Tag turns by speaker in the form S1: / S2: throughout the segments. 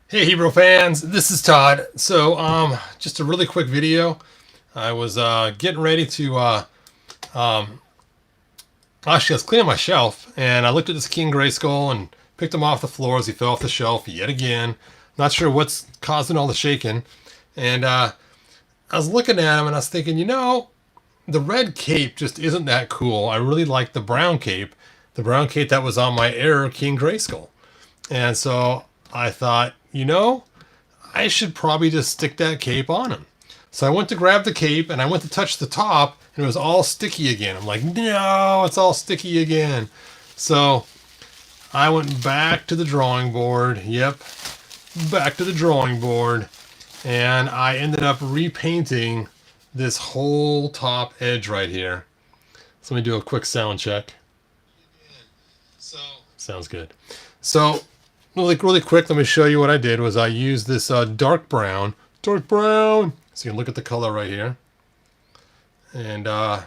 S1: Hey Hebrew fans, this is Todd. So just a really quick video. I was getting ready to um, actually I was cleaning my shelf and I looked at this King Grayskull and picked him off the floor as he fell off the shelf yet again. Not sure what's causing all the shaking. And I was looking at him and I was thinking, the red cape just isn't that cool. I really like the brown cape that was on my Error King Grayskull. And so I thought, I should probably just stick that cape on him. So I went to grab the cape and I went to touch the top and it was all sticky again. I'm like, no, it's all sticky again. So I went back to the drawing board. Yep, back to the drawing board. And I ended up repainting this whole top edge right here. So let me do a quick sound check. So sounds good. So really quick, let me show you what I did. Was I used this dark brown, so you can look at the color right here, and I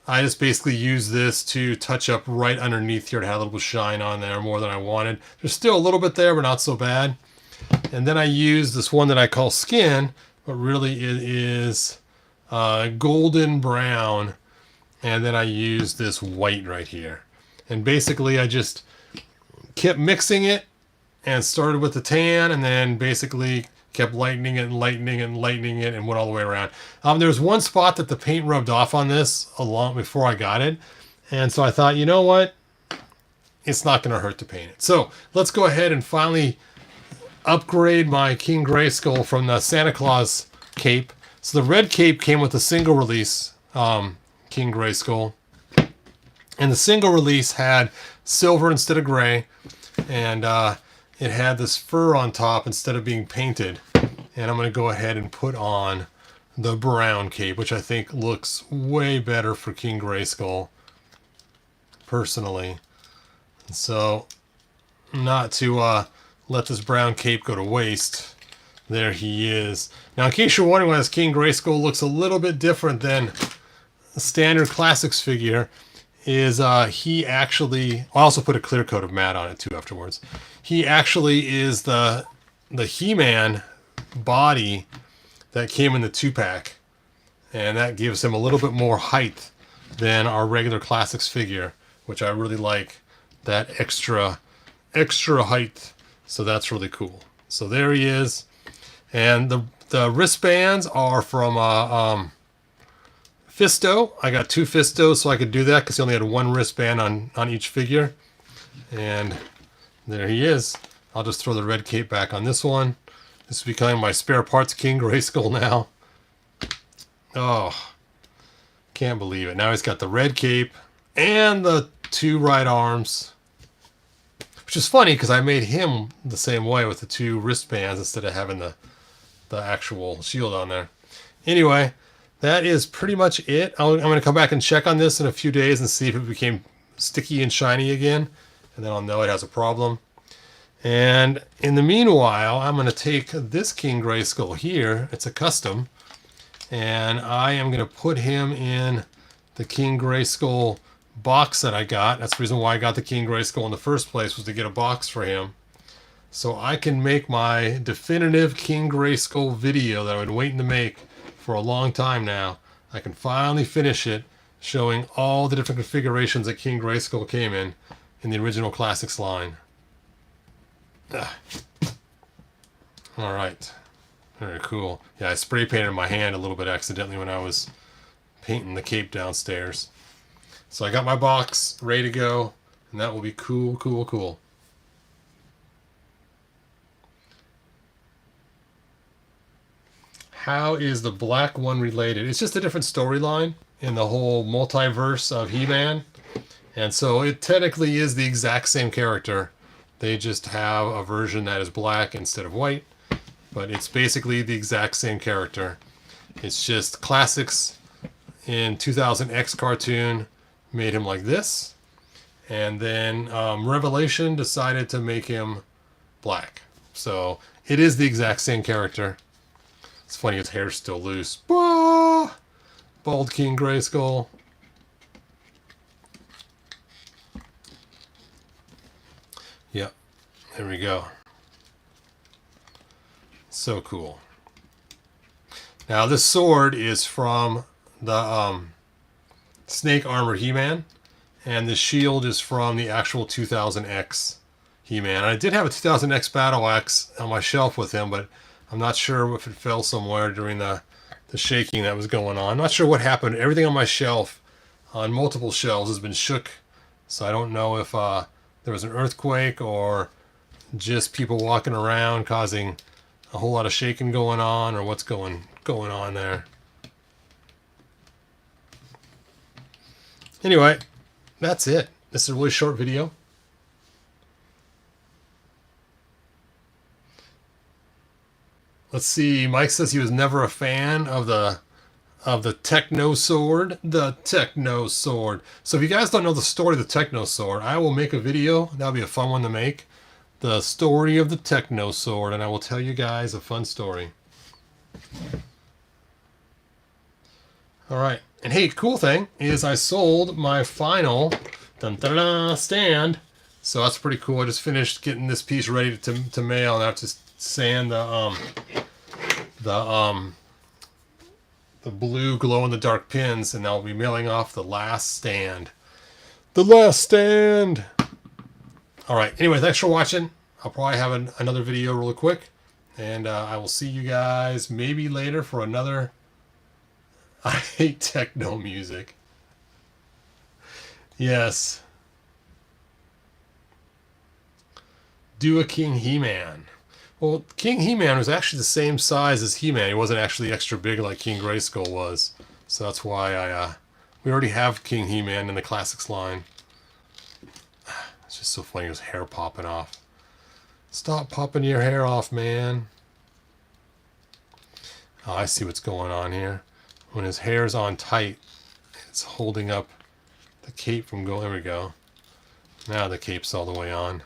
S1: just basically used this to touch up right underneath here to have a little shine on there more than I wanted. There's still a little bit there, but not so bad. And then I used this one that I call skin, but really it is golden brown. And then I used this white right here. And basically I just kept mixing it and started with the tan and then basically kept lightening it and lightening it and lightening it and went all the way around. There was one spot that the paint rubbed off on this a long before I got it. And so I thought, you know what? It's not going to hurt to paint it. So let's go ahead and finally upgrade my King Grayskull from the Santa Claus cape. So the red cape came with a single release King Grayskull. And the single release had silver instead of gray. And it had this fur on top instead of being painted. And I'm going to go ahead and put on the brown cape, which I think looks way better for King Grayskull, personally. And so, not to let this brown cape go to waste. There he is. Now, in case you're wondering why this King Grayskull looks a little bit different than the standard classics figure, is he actually, I also put a clear coat of matte on it too afterwards. He actually is the He-Man body that came in the 2-pack, and that gives him a little bit more height than our regular classics figure, which I really like, that extra height. So that's really cool. So there he is. And the wristbands are from Fisto. I got 2 Fistos so I could do that because he only had 1 wristband on each figure. And there he is. I'll just throw the red cape back on this one. This is becoming my spare parts King Grayskull now. Oh, can't believe it. Now he's got the red cape and the 2 right arms. Which is funny because I made him the same way with the 2 wristbands instead of having the actual shield on there. Anyway, that is pretty much it. I'm going to come back and check on this in a few days and see if it became sticky and shiny again. And then I'll know it has a problem. And in the meanwhile, I'm going to take this King Grayskull here. It's a custom. And I am going to put him in the King Grayskull box that I got. That's the reason why I got the King Grayskull in the first place, was to get a box for him. So I can make my definitive King Grayskull video that I've been waiting to make for a long time now. I can finally finish it, showing all the different configurations that King Grayskull came in the original Classics line. All right. Very cool. Yeah, I spray painted my hand a little bit accidentally when I was painting the cape downstairs. So I got my box ready to go, and that will be cool, cool, cool. How is the black one related? It's just a different storyline in the whole multiverse of He-Man. And so it technically is the exact same character. They just have a version that is black instead of white. But it's basically the exact same character. It's just Classics in 2000X cartoon made him like this. And then Revelation decided to make him black. So it is the exact same character. It's funny, his hair's still loose. Bah! Bald King Grayskull. Yep, there we go. So cool. Now this sword is from the Snake Armor He-Man, and the shield is from the actual 2000X He-Man. I did have a 2000X Battle Axe on my shelf with him, but I'm not sure if it fell somewhere during the shaking that was going on. I'm not sure what happened. Everything on my shelf, on multiple shelves, has been shook, so I don't know if there was an earthquake or just people walking around causing a whole lot of shaking going on, or what's going on there. Anyway, that's it. This is a really short video. Let's see. Mike says he was never a fan of the Techno Sword. The Techno Sword. So if you guys don't know the story of the Techno Sword, I will make a video. That'll be a fun one to make. The story of the Techno Sword, and I will tell you guys a fun story. All right. And hey, cool thing is I sold my final stand. So that's pretty cool. I just finished getting this piece ready to mail, and I have to sand the blue glow-in-the-dark pins, and I'll be mailing off the last stand. The last stand! Alright, anyway, thanks for watching. I'll probably have another video really quick, and I will see you guys maybe later for another... I hate techno music. Yes. Do a King He-Man. Well, King He-Man was actually the same size as He-Man. He wasn't actually extra big like King Grayskull was. So that's why we already have King He-Man in the Classics line. It's just so funny, his hair popping off. Stop popping your hair off, man. Oh, I see what's going on here. When his hair's on tight, it's holding up the cape from going. There we go. Now the cape's all the way on.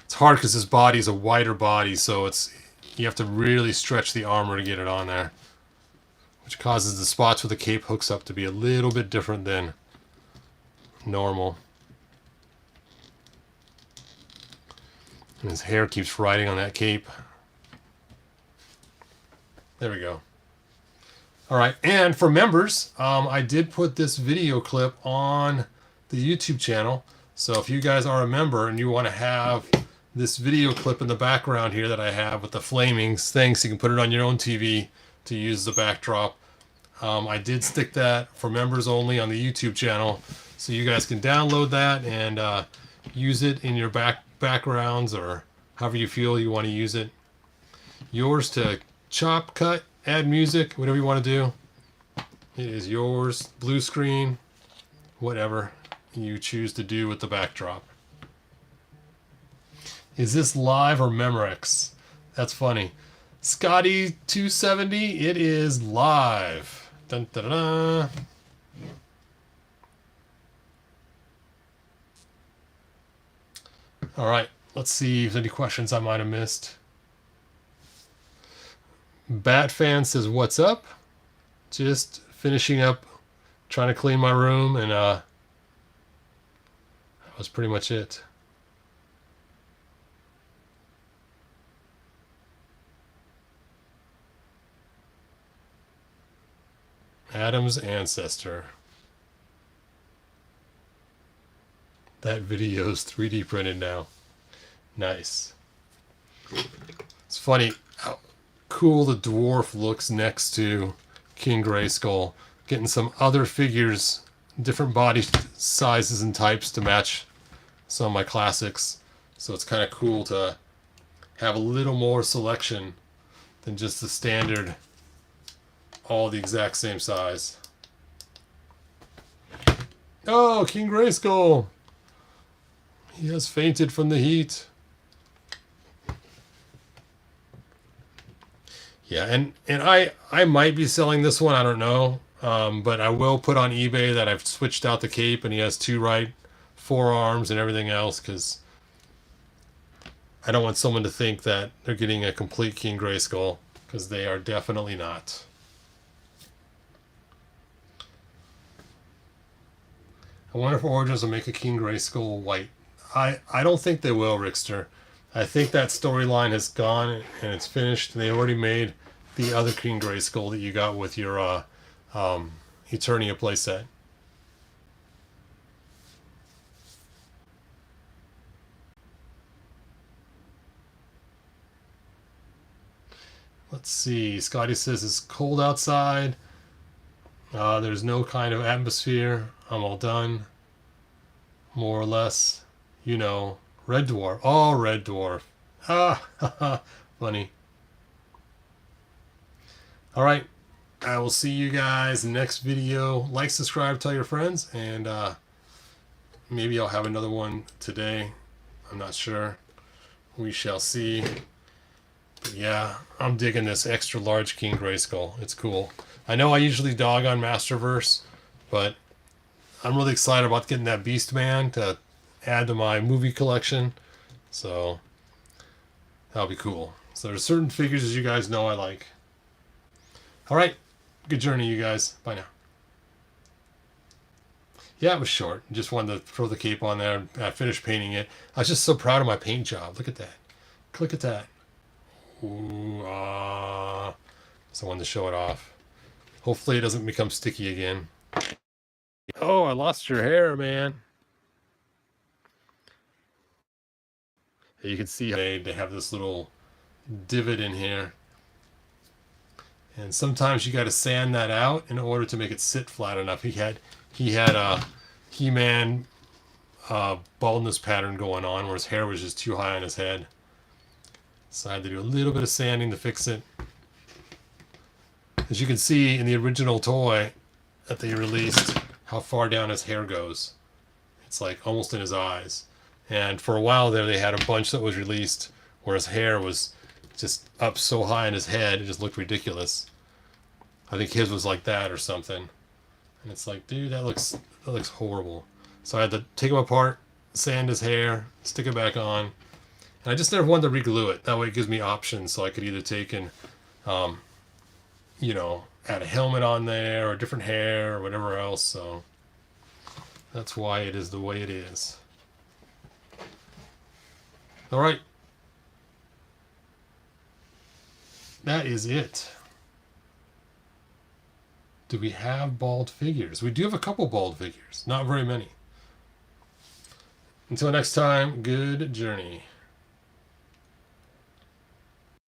S1: It's hard because his body's a wider body, so you have to really stretch the armor to get it on there, which causes the spots where the cape hooks up to be a little bit different than normal. And his hair keeps riding on that cape. There we go. All right, and for members, I did put this video clip on the YouTube channel. So if you guys are a member and you want to have this video clip in the background here that I have with the flaming thing, so you can put it on your own TV to use the backdrop, I did stick that for members only on the YouTube channel, so you guys can download that and use it in your backgrounds or however you feel you want to use it. Yours to chop, cut, add music, whatever you want to do. It is yours. Blue screen, whatever you choose to do with the backdrop. Is this live or Memorex? That's funny. Scotty270, it is live. Dun, dun, dun, dun. All right, let's see if there's any questions I might have missed. Batfan says, what's up? Just finishing up, trying to clean my room, and that was pretty much it. Adam's ancestor. That video's 3D printed now. Nice. It's funny how cool the dwarf looks next to King Grayskull. Getting some other figures, different body sizes and types to match some of my classics. So it's kind of cool to have a little more selection than just the standard, all the exact same size. Oh, King Grayskull! He has fainted from the heat. Yeah, and I might be selling this one, I don't know. But I will put on eBay that I've switched out the cape and he has two right forearms and everything else, because I don't want someone to think that they're getting a complete King Grayskull, because they are definitely not. I wonder if Origins will make a King Grayskull white. I don't think they will, Rickster. I think that storyline has gone and it's finished. They already made the other King Grayskull that you got with your Eternia playset. Let's see. Scotty says it's cold outside. There's no kind of atmosphere. I'm all done. More or less. You know. Red Dwarf. Oh, Red Dwarf. Ah, funny. Alright. I will see you guys next video. Like, subscribe, tell your friends, and maybe I'll have another one today. I'm not sure. We shall see. But yeah, I'm digging this extra large King Grayskull. It's cool. I know I usually dog on Masterverse, but I'm really excited about getting that Beast Man to add to my movie collection. So that'll be cool. So there's certain figures, as you guys know, I like. Alright, good journey, you guys. Bye now. Yeah, it was short. Just wanted to throw the cape on there. I finished painting it. I was just so proud of my paint job. Look at that. Look at that. Ooh, so I wanted to show it off. Hopefully it doesn't become sticky again. Oh, I lost your hair, man. You can see they have this little divot in here. And sometimes you got to sand that out in order to make it sit flat enough. He had a He-Man baldness pattern going on where his hair was just too high on his head. So I had to do a little bit of sanding to fix it. As you can see in the original toy that they released, how far down his hair goes. It's like almost in his eyes. And for a while there, they had a bunch that was released where his hair was just up so high in his head, it just looked ridiculous. I think his was like that or something. And it's like, dude, that looks horrible. So I had to take him apart, sand his hair, stick it back on. And I just never wanted to reglue it. That way it gives me options, so I could either take and, you know, add a helmet on there or different hair or whatever else. So that's why it is the way it is. All right. That is it. Do we have bald figures? We do have a couple bald figures. Not very many. Until next time, good journey.